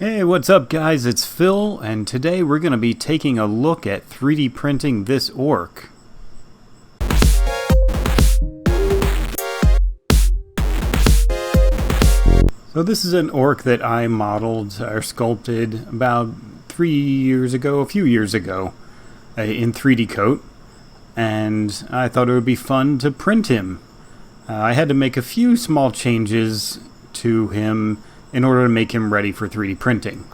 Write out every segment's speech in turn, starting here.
Hey, what's up guys? It's Phil, and today we're going to be taking a look at 3D printing this orc. So this is an orc that I modeled or sculpted about a few years ago in 3D coat, and I thought it would be fun to print him. I had to make a few small changes to him in order to make him ready for 3D printing.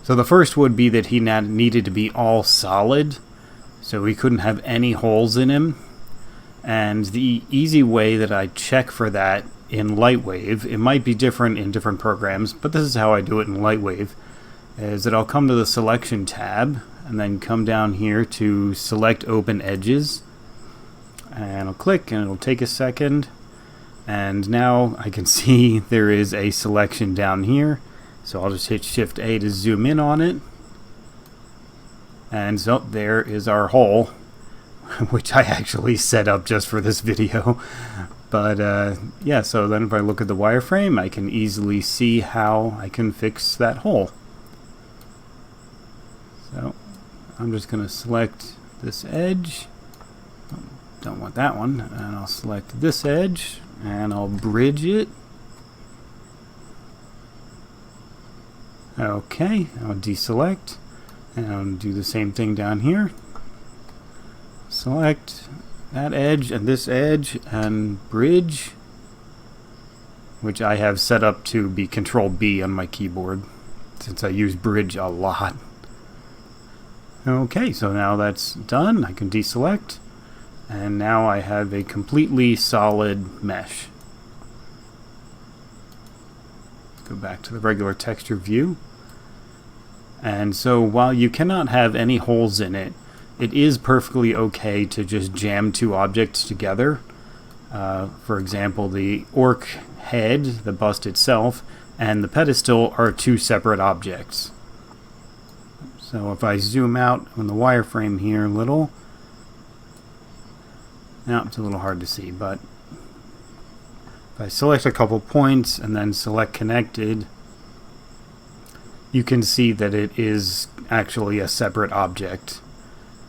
So the first would be that he needed to be all solid, so we couldn't have any holes in him. And the easy way that I check for that in LightWave, it might be different in different programs, but this is how I do it in LightWave, is that I'll come to the selection tab and then come down here to select open edges, and I'll click and it'll take a second. And now I can see there is a selection down here, so I'll just hit Shift A to zoom in on it. And so there is our hole, which I actually set up just for this video. But yeah, so then if I look at the wireframe, I can easily see how I can fix that hole. So I'm just going to select this edge. Don't want that one. And I'll select this edge. And I'll bridge it. Okay, I'll deselect. And I'll do the same thing down here. Select that edge and this edge and bridge, which I have set up to be Control B on my keyboard, since I use bridge a lot. Okay, so now that's done. I can deselect. And now I have a completely solid mesh. Let's go back to the regular texture view. And so while you cannot have any holes in it, it is perfectly okay to just jam two objects together. For example, the orc head, the bust itself, and the pedestal are two separate objects. So if I zoom out on the wireframe here a little, now it's a little hard to see, but if I select a couple points and then select connected, you can see that it is actually a separate object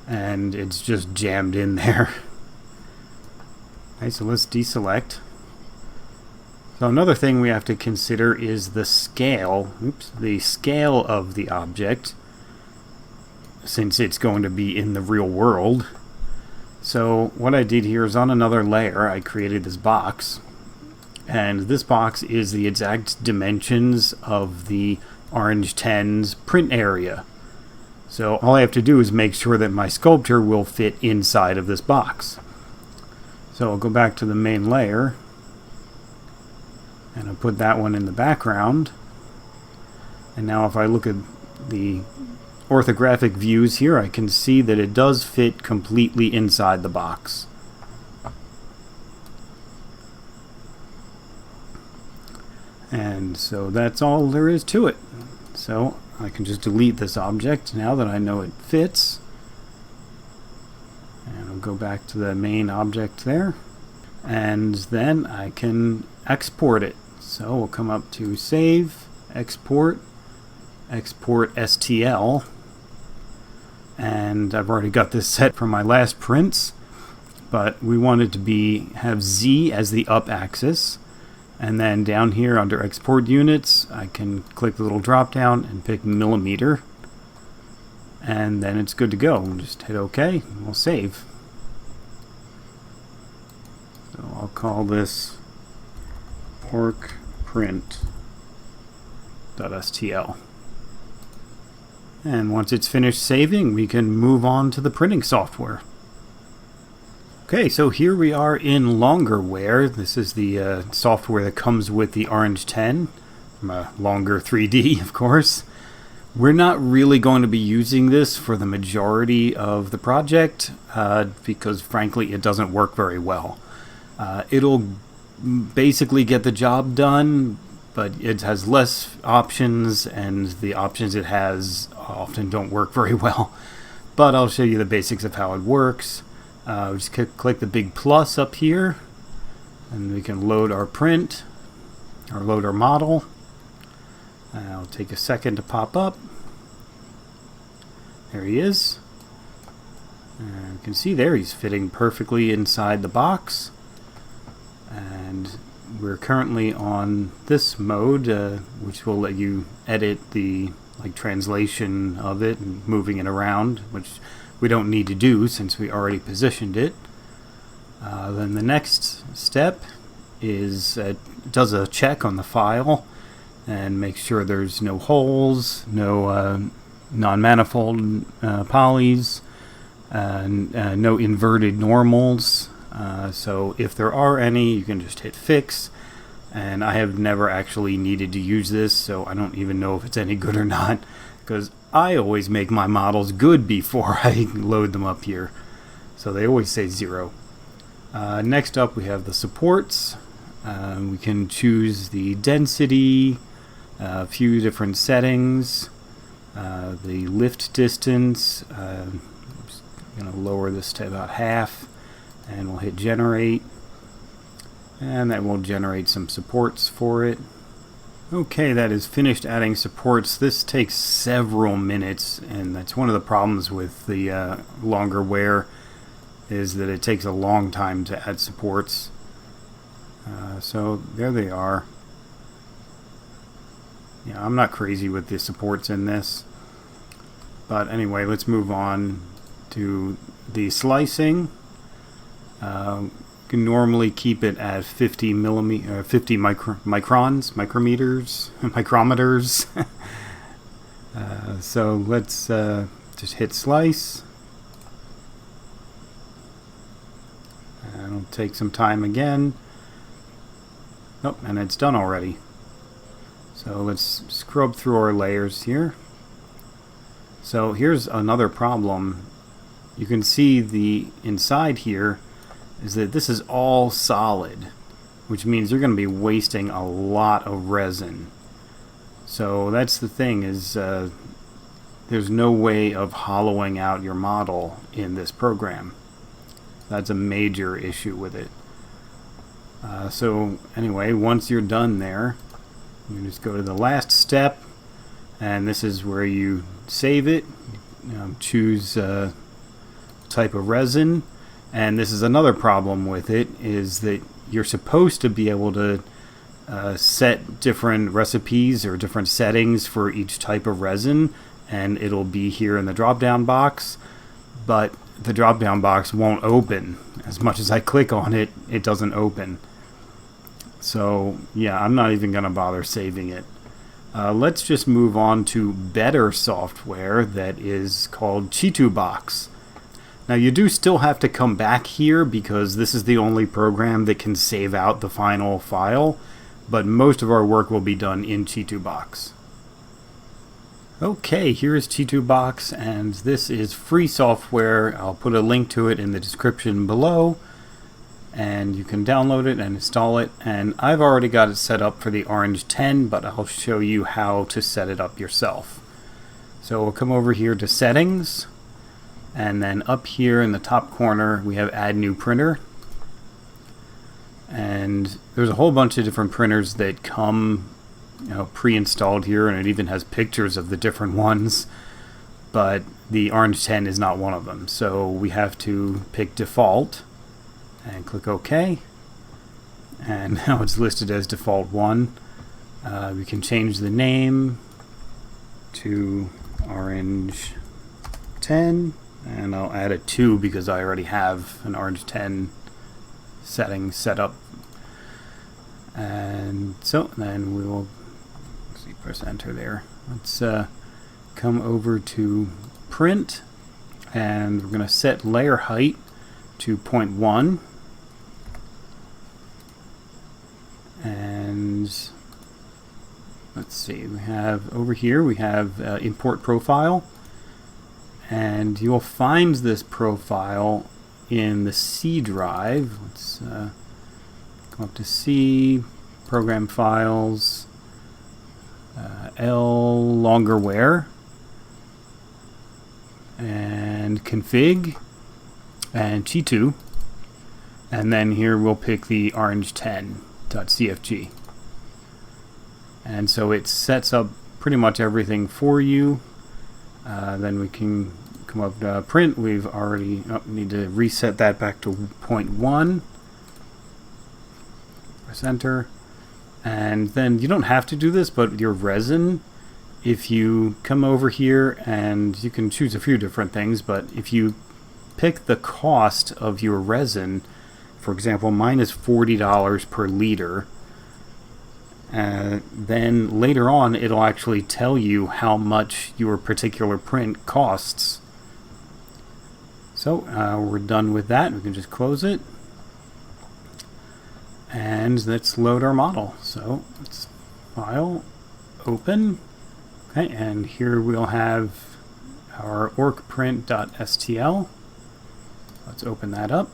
and it's just jammed in there. Okay, so let's deselect. So another thing we have to consider is the scale, the scale of the object, since it's going to be in the real world. So what I did here is on another layer I created this box, and this box is the exact dimensions of the Orange 10's print area. So all I have to do is make sure that my sculpture will fit inside of this box. So I'll go back to the main layer and I'll put that one in the background. And now if I look at the orthographic views here, I can see that it does fit completely inside the box. And so that's all there is to it. So I can just delete this object now that I know it fits. And I'll go back to the main object there. And then I can export it. So we'll come up to Save, Export, Export STL. And I've already got this set from my last prints, but we want it to have Z as the up axis, and then down here under export units I can click the little drop down and pick millimeter, and then it's good to go. We'll just hit OK and we'll save. So I'll call this orc print.stl. And once it's finished saving, we can move on to the printing software. Okay, so here we are in Longerware. This is the software that comes with the Orange 10, Longer 3D, of course. We're not really going to be using this for the majority of the project because, frankly, it doesn't work very well. It'll basically get the job done, but it has less options, and the options it has often don't work very well. But I'll show you the basics of how it works. We just click the big plus up here, and we can load our print, or load our model. I'll take a second to pop up. There he is. You can see there he's fitting perfectly inside the box. And we're currently on this mode, which will let you edit the translation of it and moving it around, which we don't need to do since we already positioned it. Then the next step is does a check on the file and make sure there's no holes, no non-manifold polys, no inverted normals. So if there are any, you can just hit fix. And I have never actually needed to use this, so I don't even know if it's any good or not, because I always make my models good before I load them up here. So they always say 0. Next up we have the supports. We can choose the density, a few different settings, the lift distance. I'm just going to lower this to about half, and we'll hit generate, and that will generate some supports for it. Okay, that is finished adding supports. This takes several minutes, and that's one of the problems with the longer wear, is that it takes a long time to add supports. So there they are. Yeah, I'm not crazy with the supports in this. But anyway, let's move on to the slicing. You can normally keep it at 50 microns, micrometers. So let's just hit slice. And it'll take some time again. Oh, and it's done already. So let's scrub through our layers here. So here's another problem. You can see the inside here is that this is all solid, which means you're going to be wasting a lot of resin. So that's the thing, is there's no way of hollowing out your model in this program. That's a major issue with it. So anyway, once you're done there, you just go to the last step, and this is where you save it. Choose type of resin, and this is another problem with it, is that you're supposed to be able to set different recipes or different settings for each type of resin, and it'll be here in the drop down box, but the drop down box won't open. As much as I click on it, it doesn't open. So yeah, I'm not even gonna bother saving it. Let's just move on to better software that is called ChiTuBox. Now you do still have to come back here because this is the only program that can save out the final file, but most of our work will be done in ChiTuBox. Okay, here is ChiTuBox, and this is free software. I'll put a link to it in the description below, and you can download it and install it. And I've already got it set up for the Orange 10, but I'll show you how to set it up yourself. So we'll come over here to Settings, and then up here in the top corner we have Add New Printer. And there's a whole bunch of different printers that come pre-installed here, and it even has pictures of the different ones, but the Orange 10 is not one of them. So we have to pick Default and click OK, and now it's listed as Default 1. We can change the name to Orange 10, and I'll add a 2 because I already have an Orange 10 setting set up. And so then we will press enter there. Let's come over to print, and we're going to set layer height to 0.1, and let's see, we have over here we have import profile, and you'll find this profile in the C drive. Let's come up to C, program files, L longer wear, and config, and Chi2, and then here we'll pick the orange10.cfg. And so it sets up pretty much everything for you. Then we can come up to print. We've already need to reset that back to 0.1. Press enter. And then you don't have to do this, but your resin, if you come over here, and you can choose a few different things, but if you pick the cost of your resin, for example, mine is $40 per liter, then later on it'll actually tell you how much your particular print costs. So we're done with that. We can just close it. And let's load our model. So let's file, open. Okay, and here we'll have our orcprint.stl. Let's open that up.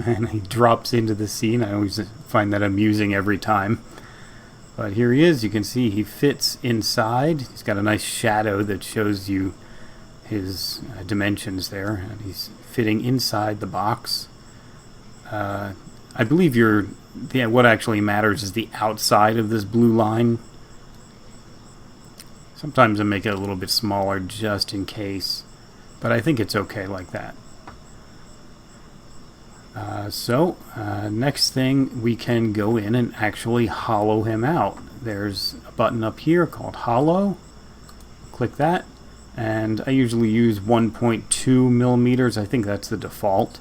And he drops into the scene. I always find that amusing every time. But here he is. You can see he fits inside. He's got a nice shadow that shows you his dimensions there. And he's fitting inside the box. I believe what actually matters is the outside of this blue line. Sometimes I make it a little bit smaller just in case, but I think it's okay like that. Next thing, we can go in and actually hollow him out. There's a button up here called Hollow. Click that, and I usually use 1.2 millimeters. I think that's the default.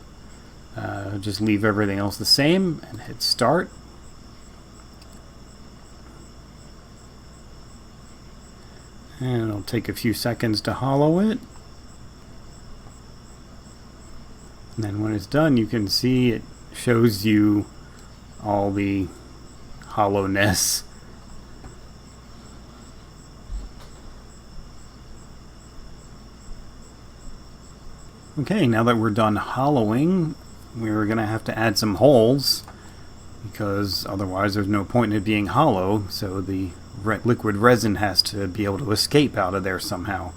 Just leave everything else the same and hit start. And it'll take a few seconds to hollow it. And then when it's done, you can see it shows you all the hollowness. Okay, now that we're done hollowing, we're going to have to add some holes, because otherwise there's no point in it being hollow, so the liquid resin has to be able to escape out of there somehow.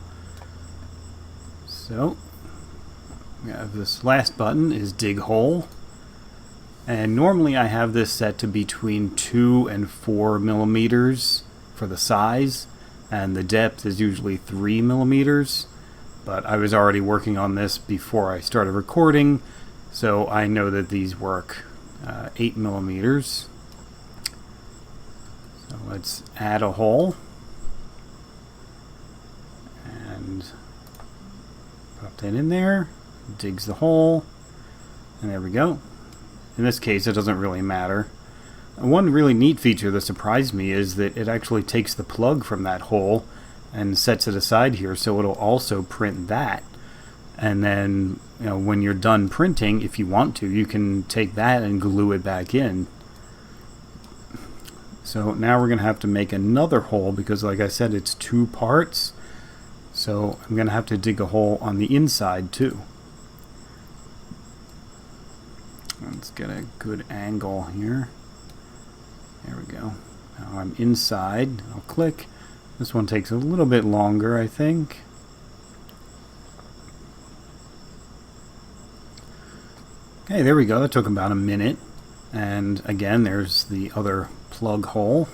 So we have this last button is dig hole, and normally I have this set to between 2 and 4 millimeters for the size, and the depth is usually 3 millimeters, but I was already working on this before I started recording, so I know that these work 8 millimeters. So let's add a hole and pop that in there, digs the hole, and there we go. In this case, it doesn't really matter. One really neat feature that surprised me is that it actually takes the plug from that hole and sets it aside here, so it'll also print that. And then, when you're done printing, if you want to, you can take that and glue it back in. So now we're going to have to make another hole, because like I said, it's 2 parts. So I'm going to have to dig a hole on the inside too. Let's get a good angle here. There we go. Now I'm inside. I'll click. This one takes a little bit longer, I think. Okay, there we go. That took about a minute. And again, there's the other plug hole.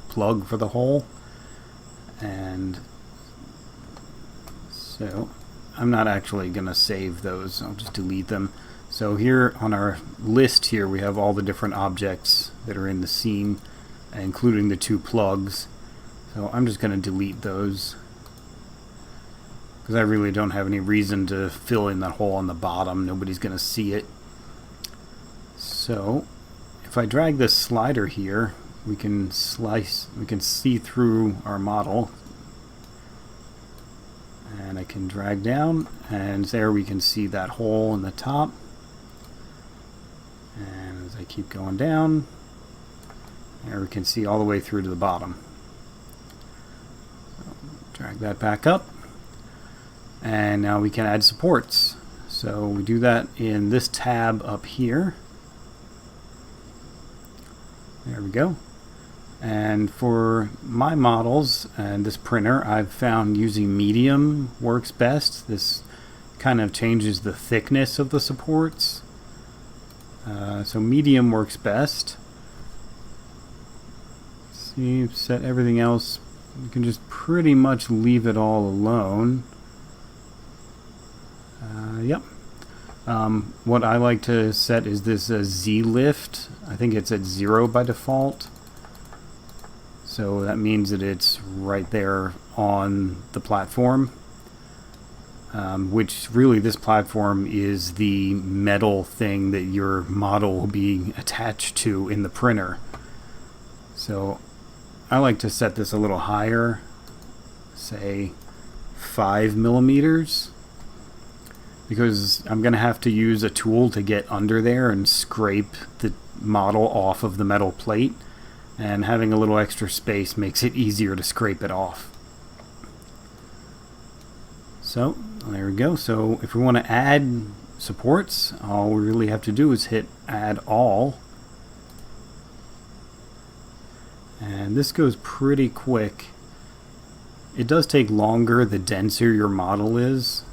Plug for the hole. And so I'm not actually going to save those. I'll just delete them. So here on our list here, we have all the different objects that are in the scene, including the 2 plugs. So I'm just going to delete those, because I really don't have any reason to fill in that hole on the bottom. Nobody's going to see it. So if I drag this slider here, we can see through our model. And I can drag down, and there we can see that hole in the top. And as I keep going down, there we can see all the way through to the bottom. So drag that back up, and now we can add supports. So we do that in this tab up here. There we go. And for my models and this printer, I've found using medium works best. This kind of changes the thickness of the supports. So medium works best. See, set everything else You can just pretty much leave it all alone. Yep. What I like to set is this Z lift. I think it's at 0 by default. So that means that it's right there on the platform. Which really, this platform is the metal thing that your model will be attached to in the printer. So I like to set this a little higher, say 5 millimeters, because I'm going to have to use a tool to get under there and scrape the model off of the metal plate, and having a little extra space makes it easier to scrape it off. So there we go. So if we want to add supports, all we really have to do is hit add all. And this goes pretty quick. It does take longer the denser your model is.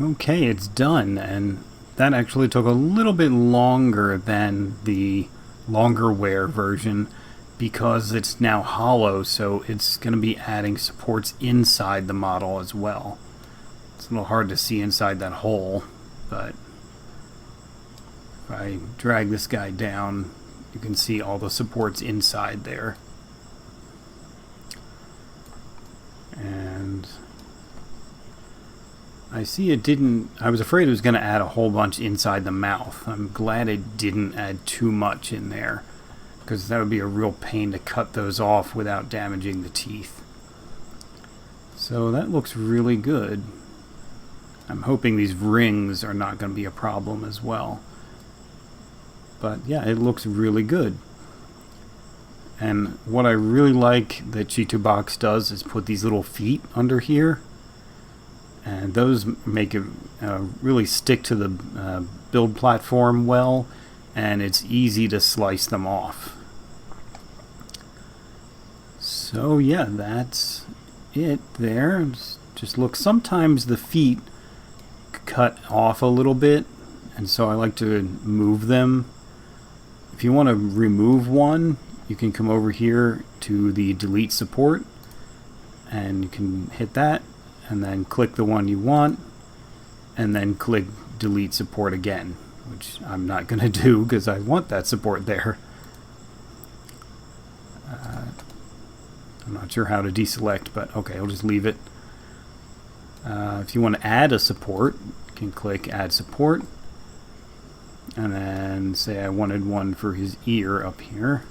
Okay, it's done, and that actually took a little bit longer than the longer wear version because it's now hollow, so it's going to be adding supports inside the model as well. It's a little hard to see inside that hole, but if I drag this guy down, you can see all the supports inside there. And I see it didn't, I was afraid it was going to add a whole bunch inside the mouth. I'm glad it didn't add too much in there, because that would be a real pain to cut those off without damaging the teeth. So that looks really good. I'm hoping these rings are not going to be a problem as well. But yeah, it looks really good. And what I really like that ChiTuBox does is put these little feet under here. And those make it really stick to the build platform well, and it's easy to slice them off. So yeah, that's it there. Just look, sometimes the feet cut off a little bit, and so I like to move them. If you want to remove one, you can come over here to the delete support, and you can hit that, and then click the one you want, and then click delete support again, which I'm not going to do because I want that support there. I'm not sure how to deselect, but okay, I'll just leave it. If you want to add a support, you can click add support, and then say I wanted one for his ear up here.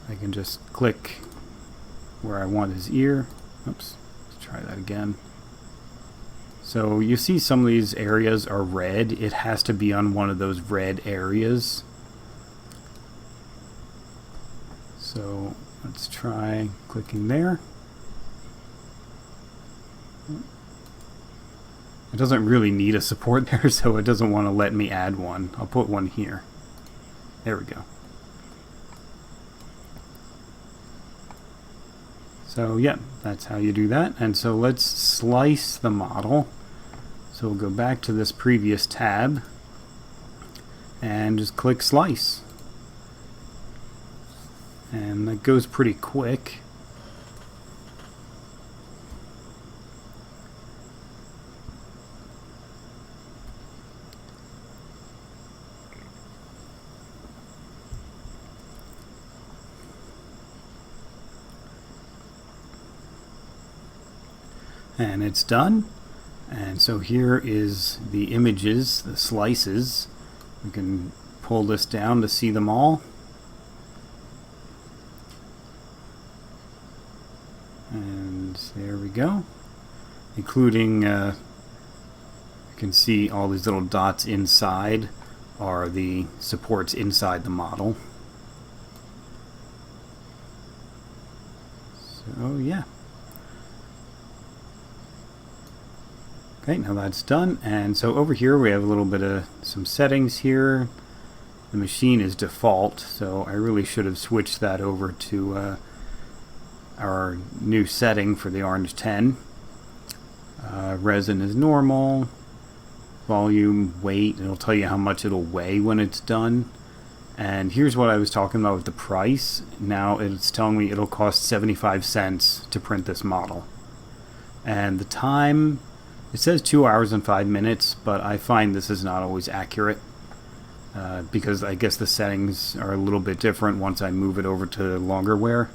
I can just click where I want his ear. Oops. Try that again. So you see some of these areas are red. It has to be on one of those red areas. So let's try clicking there. It doesn't really need a support there, so it doesn't want to let me add one. I'll put one here. There we go. So yeah, that's how you do that. And so let's slice the model. So we'll go back to this previous tab and just click slice. And that goes pretty quick. And it's done. And so here is the images, the slices. We can pull this down to see them all. And there we go. Including, you can see all these little dots inside are the supports inside the model. So yeah. Okay, now that's done. And so over here we have a little bit of some settings here. The machine is default, so I really should have switched that over to our new setting for the Orange 10. Resin is normal. Volume, weight, it'll tell you how much it'll weigh when it's done. And here's what I was talking about with the price. Now it's telling me it'll cost 75 cents to print this model. And the time, it says 2 hours and 5 minutes, but I find this is not always accurate because I guess the settings are a little bit different once I move it over to longer wear.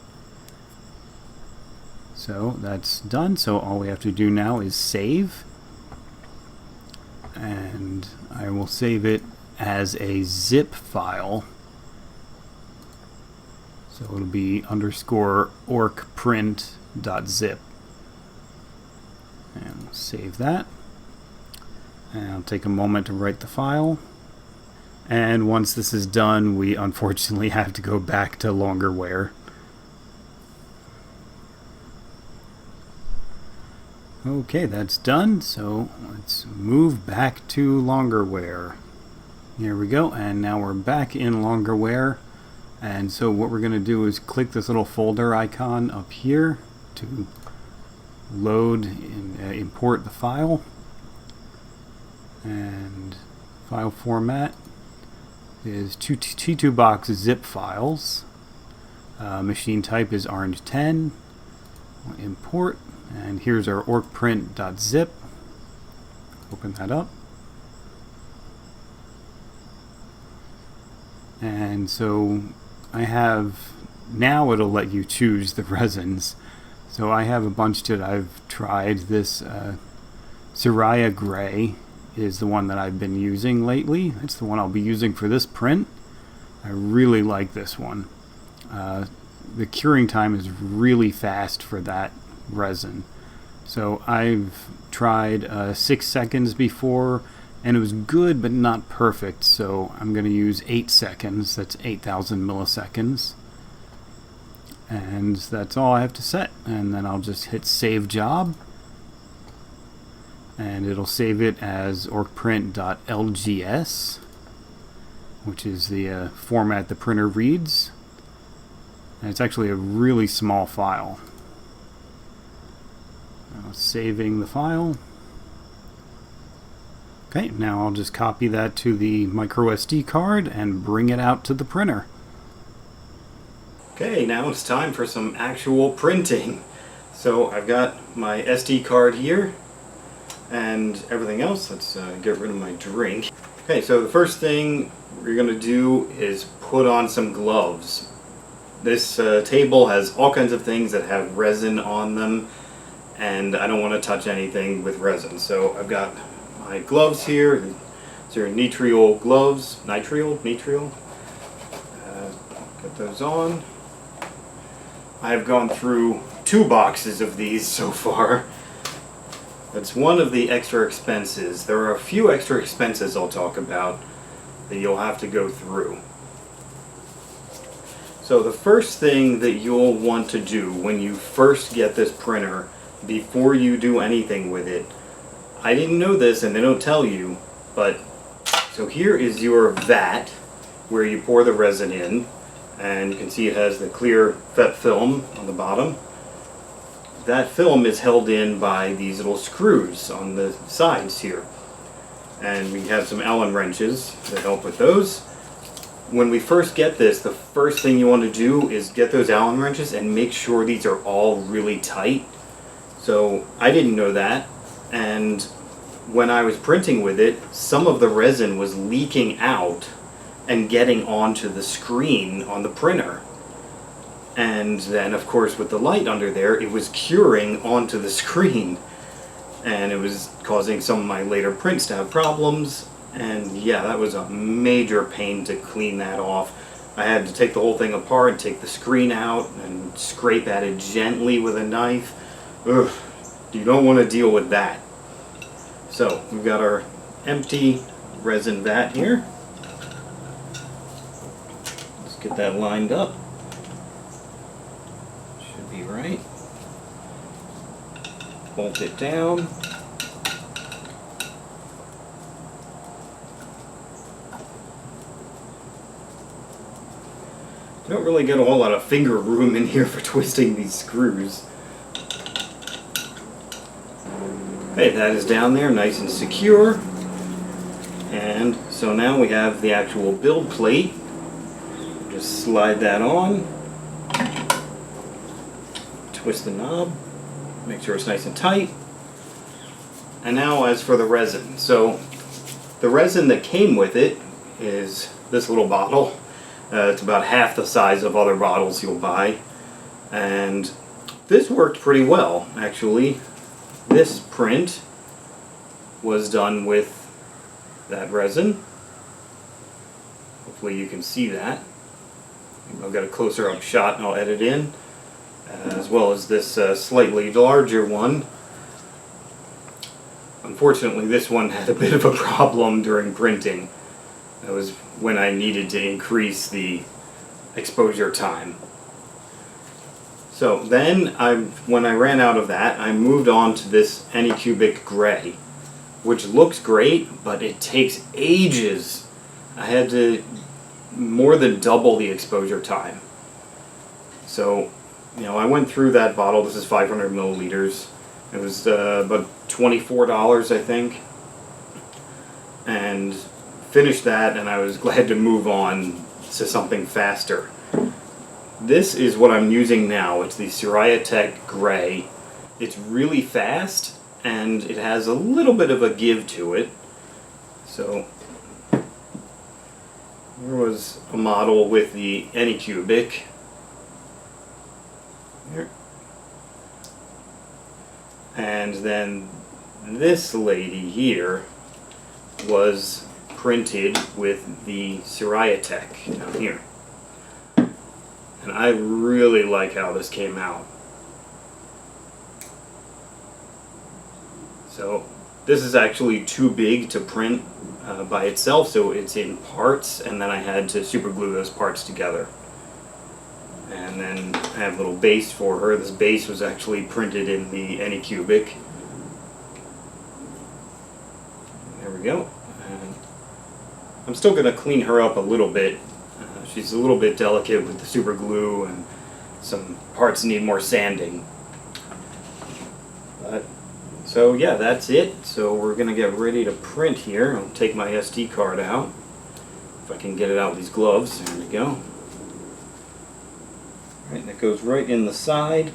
So that's done. So all we have to do now is save. And I will save it as a zip file. So it'll be _orcprint.zip. And we'll save that. And I'll take a moment to write the file. And once this is done, we unfortunately have to go back to longer wear. Okay, that's done. So let's move back to longer wear. Here we go, and now we're back in longer wear. And so what we're going to do is click this little folder icon up here to load and import the file. And file format is ChiTuBox zip files. Machine type is orange 10. We'll import, and here's our orcprint.zip. Open that up. And so I have, now it'll let you choose the resins. So I have a bunch that I've tried. This Siraya Gray is the one that I've been using lately. It's the one I'll be using for this print. I really like this one. The curing time is really fast for that resin. So I've tried 6 seconds before, and it was good but not perfect, so I'm going to use 8 seconds. That's 8,000 milliseconds. And that's all I have to set. And then I'll just hit Save Job. And it'll save it as orcprint.lgs, which is the format the printer reads. And it's actually a really small file. Now saving the file. Okay, now I'll just copy that to the micro SD card and bring it out to the printer. Okay, now it's time for some actual printing. So I've got my SD card here and everything else. Let's get rid of my drink. Okay, so the first thing we're going to do is put on some gloves. This table has all kinds of things that have resin on them, and I don't want to touch anything with resin. So I've got my gloves here. These are nitriol gloves. Nitriol. Get those on. I've gone through 2 boxes of these so far. That's one of the extra expenses. There are a few extra expenses I'll talk about that you'll have to go through. So the first thing that you'll want to do when you first get this printer, before you do anything with it, I didn't know this and they don't tell you, but so here is your vat where you pour the resin in, and you can see it has the clear film on the bottom. That film is held in by these little screws on the sides here, and we have some Allen wrenches that help with those. When we first get this, the first thing you want to do is get those Allen wrenches and make sure these are all really tight. So I didn't know that, and when I was printing with it, some of the resin was leaking out and getting onto the screen on the printer. And then, of course, with the light under there, it was curing onto the screen. And it was causing some of my later prints to have problems. And yeah, that was a major pain to clean that off. I had to take the whole thing apart, take the screen out, and scrape at it gently with a knife. Ugh, you don't want to deal with that. So, we've got our empty resin vat here. Let's get that lined up. Should be right. Bolt it down. You don't really get a whole lot of finger room in here for twisting these screws. Okay, that is down there, nice and secure. And so now we have the actual build plate. just slide that on, twist the knob, make sure it's nice and tight. And now as for the resin. So the resin that came with it is this little bottle. It's about half the size of other bottles you'll buy. And this worked pretty well, actually. This print was done with that resin. Hopefully you can see that. I've got a closer up shot and I'll edit in, as well as this slightly larger one. Unfortunately, this one had a bit of a problem during printing. That was when I needed to increase the exposure time. So then, when I ran out of that, I moved on to this Anycubic gray, which looks great, but it takes ages. I had to more than double the exposure time. So, I went through that bottle. This is 500 milliliters. It was about $24, I think, and finished that, and I was glad to move on to something faster. This is what I'm using now. It's the Siraya Tech Gray. It's really fast, and it has a little bit of a give to it. So there was a model with the Anycubic. Here. And then this lady here was printed with the Siraya Tech down here. And I really like how this came out. So this is actually too big to print by itself, so it's in parts, and then I had to super glue those parts together. And then I have a little base for her. This base was actually printed in the Anycubic. There we go. And I'm still going to clean her up a little bit. She's a little bit delicate with the super glue, and some parts need more sanding. So yeah, that's it. So we're going to get ready to print here. I'll take my SD card out. If I can get it out with these gloves. There we go. Right, that goes right in the side.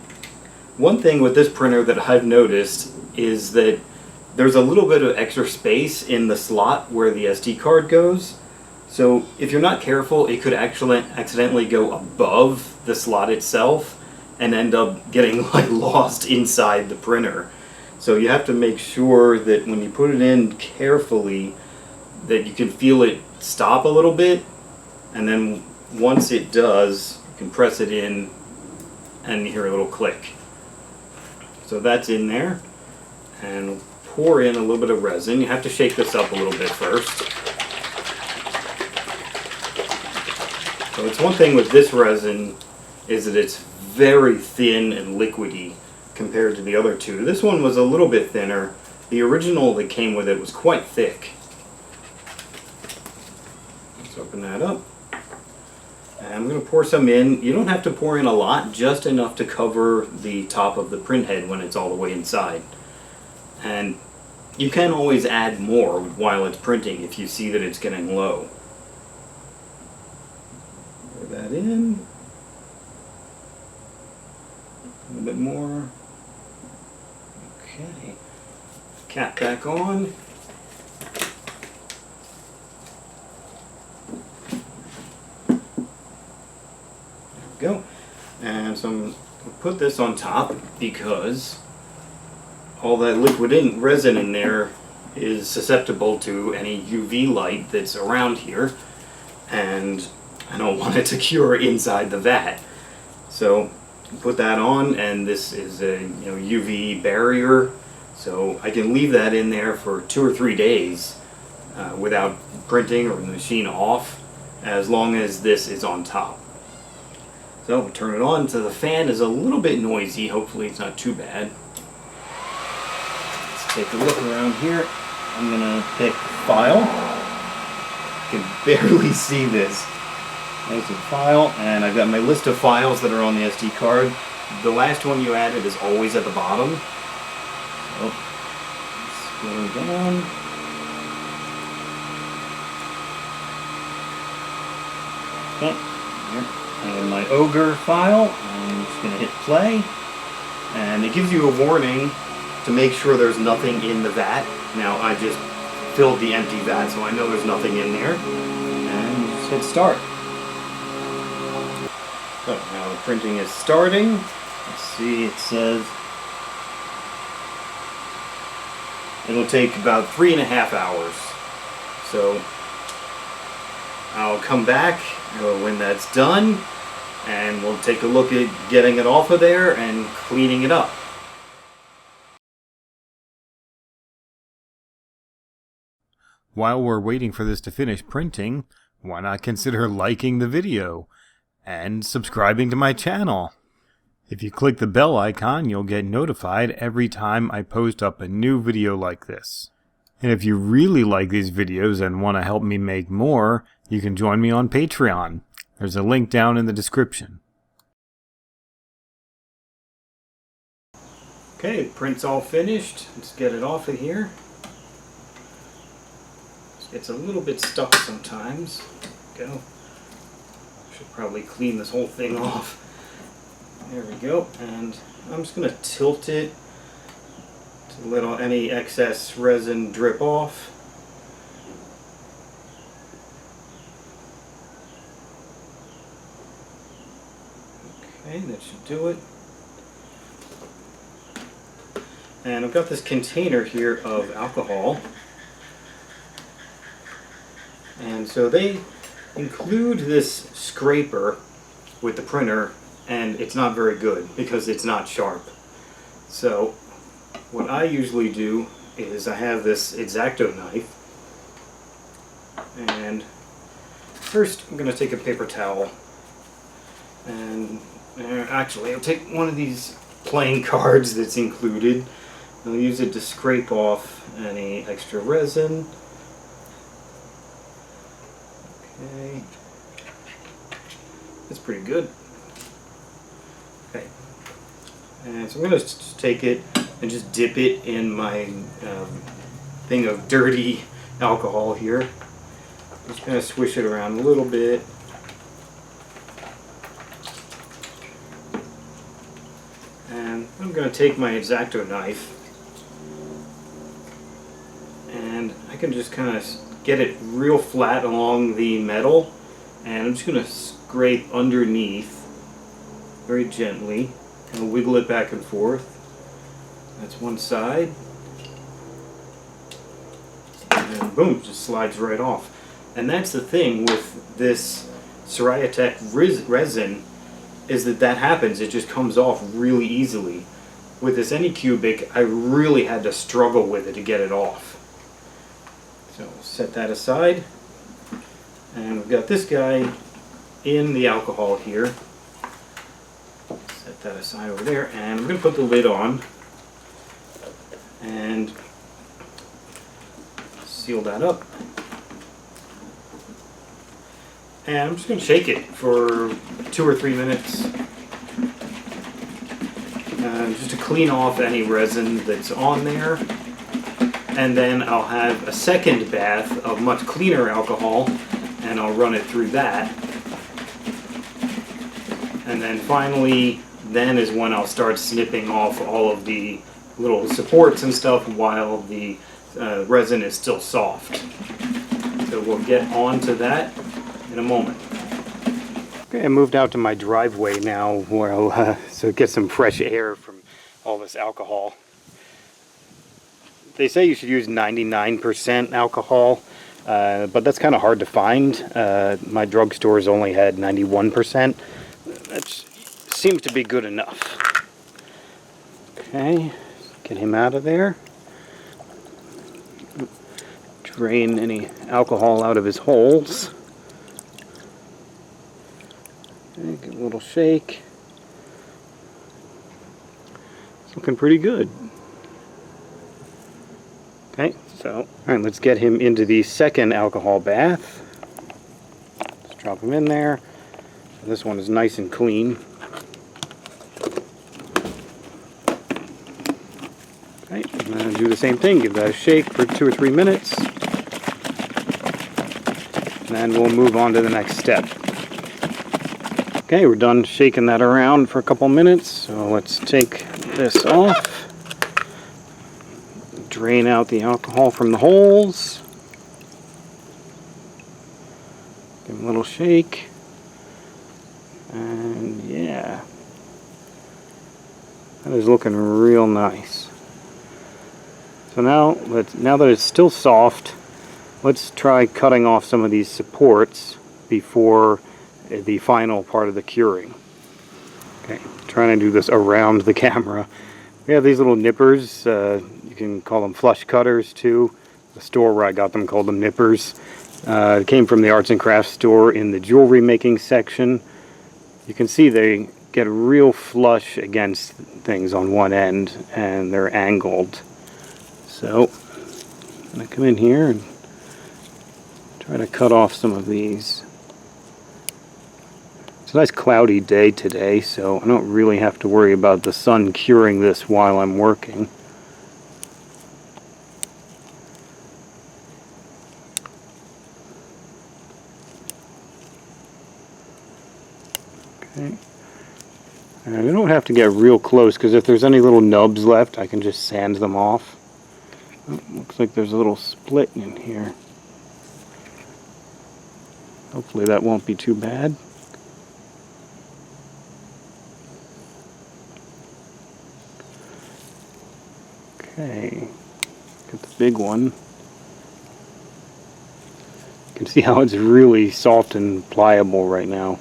One thing with this printer that I've noticed is that there's a little bit of extra space in the slot where the SD card goes. So if you're not careful, it could actually accidentally go above the slot itself and end up getting lost inside the printer. So you have to make sure that when you put it in carefully, that you can feel it stop a little bit, and then once it does, you can press it in and you hear a little click. So that's in there, and pour in a little bit of resin. You have to shake this up a little bit first. So it's one thing with this resin is that it's very thin and liquidy compared to the other two. This one was a little bit thinner. The original that came with it was quite thick. Let's open that up. And I'm going to pour some in. You don't have to pour in a lot, just enough to cover the top of the print head when it's all the way inside. And you can always add more while it's printing if you see that it's getting low. Pour that in. A little bit more. Okay. Cap back on. Go. And so I'm going to put this on top because all that liquid resin in there is susceptible to any UV light that's around here, and I don't want it to cure inside the vat. So put that on, and this is a UV barrier, so I can leave that in there for 2 or 3 days without printing or the machine off, as long as this is on top. So we'll turn it on. So the fan is a little bit noisy. Hopefully it's not too bad. Let's take a look around here. I'm gonna pick file. You can barely see this. There's a file, and I've got my list of files that are on the SD card. The last one you added is always at the bottom. So, scroll down. Okay. And my Ogre file, I'm just going to hit play, and it gives you a warning to make sure there's nothing in the vat. Now I just filled the empty vat, so I know there's nothing in there, and just hit start. So now the printing is starting. Let's see, it says it'll take about 3.5 hours. So I'll come back when that's done, and we'll take a look at getting it off of there and cleaning it up. While we're waiting for this to finish printing, why not consider liking the video and subscribing to my channel? If you click the bell icon, you'll get notified every time I post up a new video like this. And if you really like these videos and want to help me make more, you can join me on Patreon. There's a link down in the description. Okay, the print's all finished. Let's get it off of here. It's a little bit stuck sometimes. There we go. Should probably clean this whole thing off. There we go. And I'm just going to tilt it to let any excess resin drip off. Okay, that should do it. And I've got this container here of alcohol. And so they include this scraper with the printer, and it's not very good because it's not sharp. So what I usually do is I have this X-Acto knife, and first I'm going to take a paper towel, and actually I'll take one of these playing cards that's included. I'll use it to scrape off any extra resin. Okay, that's pretty good. Okay, and so I'm going to take it and just dip it in my thing of dirty alcohol here. Just kind of swish it around a little bit. And I'm going to take my X-Acto knife, and I can just kind of get it real flat along the metal, and I'm just going to scrape underneath very gently and wiggle it back and forth. That's one side, and then boom, just slides right off. And that's the thing with this Siraya Tech resin, is that happens. It just comes off really easily. With this Anycubic, I really had to struggle with it to get it off. So we'll set that aside, and we've got this guy in the alcohol here. Set that aside over there, and I'm going to put the lid on and seal that up. And I'm just going to shake it for 2 or 3 minutes, just to clean off any resin that's on there. And then I'll have a second bath of much cleaner alcohol, and I'll run it through that. And then finally, then is when I'll start snipping off all of the little supports and stuff while the resin is still soft. So we'll get on to that in a moment. Okay, I moved out to my driveway now, where I'll so get some fresh air from all this alcohol. They say you should use 99% alcohol, but that's kind of hard to find. My drugstores only had 91%. That seems to be good enough. Okay, get him out of there. Drain any alcohol out of his holes. Okay, give it a little shake. It's looking pretty good. Okay, so, alright, let's get him into the second alcohol bath. Just drop him in there. This one is nice and clean. Okay, I'm going to do the same thing. Give that a shake for 2 or 3 minutes. And then we'll move on to the next step. Okay, we're done shaking that around for a couple minutes, so let's take this off. Drain out the alcohol from the holes. Give them a little shake. And yeah, that is looking real nice. So now that it's still soft, let's try cutting off some of these supports before the final part of the curing. Okay, trying to do this around the camera. We have these little nippers. You can call them flush cutters too. The store where I got them called them nippers. It came from the arts and crafts store in the jewelry making section. You can see they get real flush against things on one end and they're angled. So I'm going to come in here and try to cut off some of these. It's a nice cloudy day today, so I don't really have to worry about the sun curing this while I'm working. Okay. And I don't have to get real close, because if there's any little nubs left, I can just sand them off. Oh, looks like there's a little split in here. Hopefully that won't be too bad. Okay, got the big one. You can see how it's really soft and pliable right now.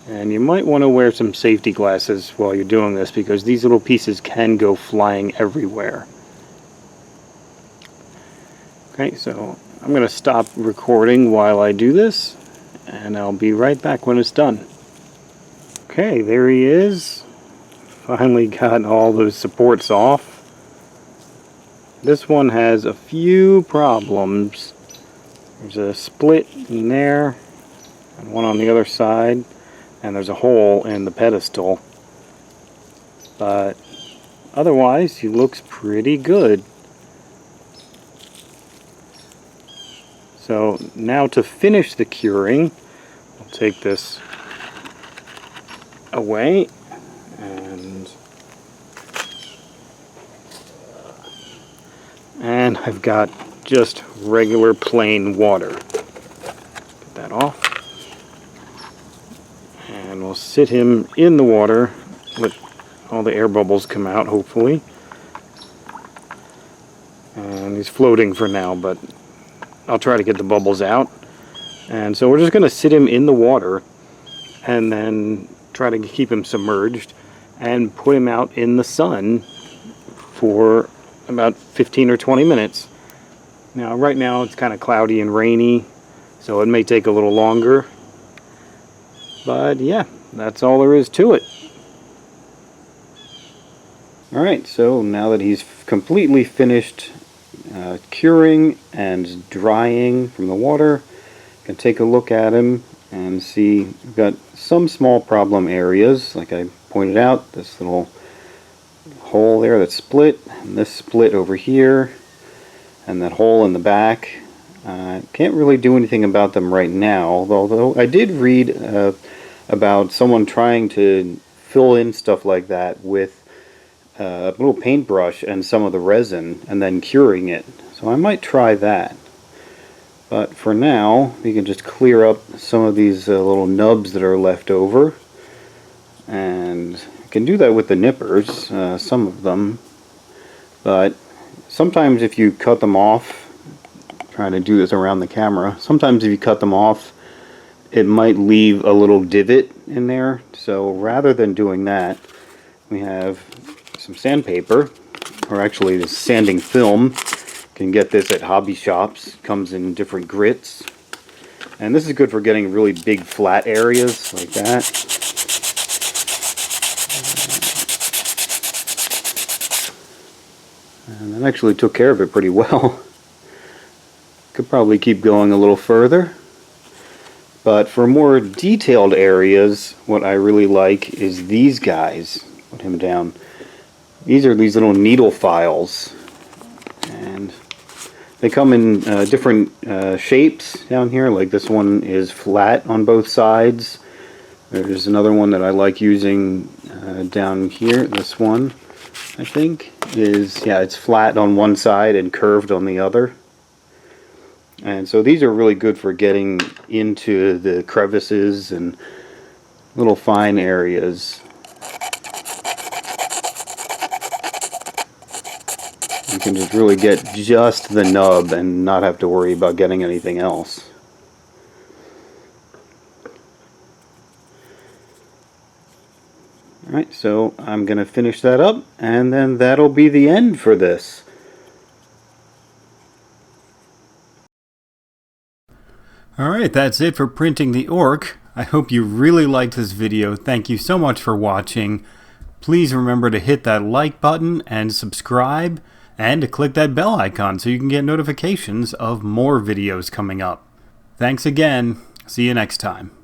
And you might want to wear some safety glasses while you're doing this, because these little pieces can go flying everywhere. Okay, so I'm going to stop recording while I do this, and I'll be right back when it's done. Okay, there he is. Finally got all those supports off. This one has a few problems. There's a split in there, and one on the other side, and there's a hole in the pedestal. But otherwise, he looks pretty good. So now to finish the curing, I'll take this away. And I've got just regular plain water. Get that off. And we'll sit him in the water, let all the air bubbles come out, hopefully. And he's floating for now, but I'll try to get the bubbles out. And so we're just going to sit him in the water and then try to keep him submerged and put him out in the sun for about 15 or 20 minutes. Now right now it's kind of cloudy and rainy, so it may take a little longer, but yeah, that's all there is to it. Alright, so now that he's completely finished curing and drying from the water, you can take a look at him and see we've got some small problem areas, like I pointed out, this little hole there that's split, and this split over here, and that hole in the back. Can't really do anything about them right now, although I did read about someone trying to fill in stuff like that with a little paintbrush and some of the resin and then curing it. So I might try that. But for now, we can just clear up some of these little nubs that are left over, and can do that with the nippers, some of them, but sometimes if you cut them off, trying to do this around the camera, sometimes if you cut them off it might leave a little divot in there, so rather than doing that, we have some sandpaper, or actually this sanding film. You can get this at hobby shops, comes in different grits, and this is good for getting really big flat areas like that. And that actually took care of it pretty well. Could probably keep going a little further. But for more detailed areas, what I really like is these guys. Put him down. These are these little needle files. And They come in different shapes down here. Like this one is flat on both sides. There's another one that I like using down here. This one, I think, is, yeah, it's flat on one side and curved on the other. And so these are really good for getting into the crevices and little fine areas. You can just really get just the nub and not have to worry about getting anything else. Alright, so I'm going to finish that up, and then that'll be the end for this. Alright, that's it for printing the orc. I hope you really liked this video. Thank you so much for watching. Please remember to hit that like button and subscribe, and to click that bell icon so you can get notifications of more videos coming up. Thanks again. See you next time.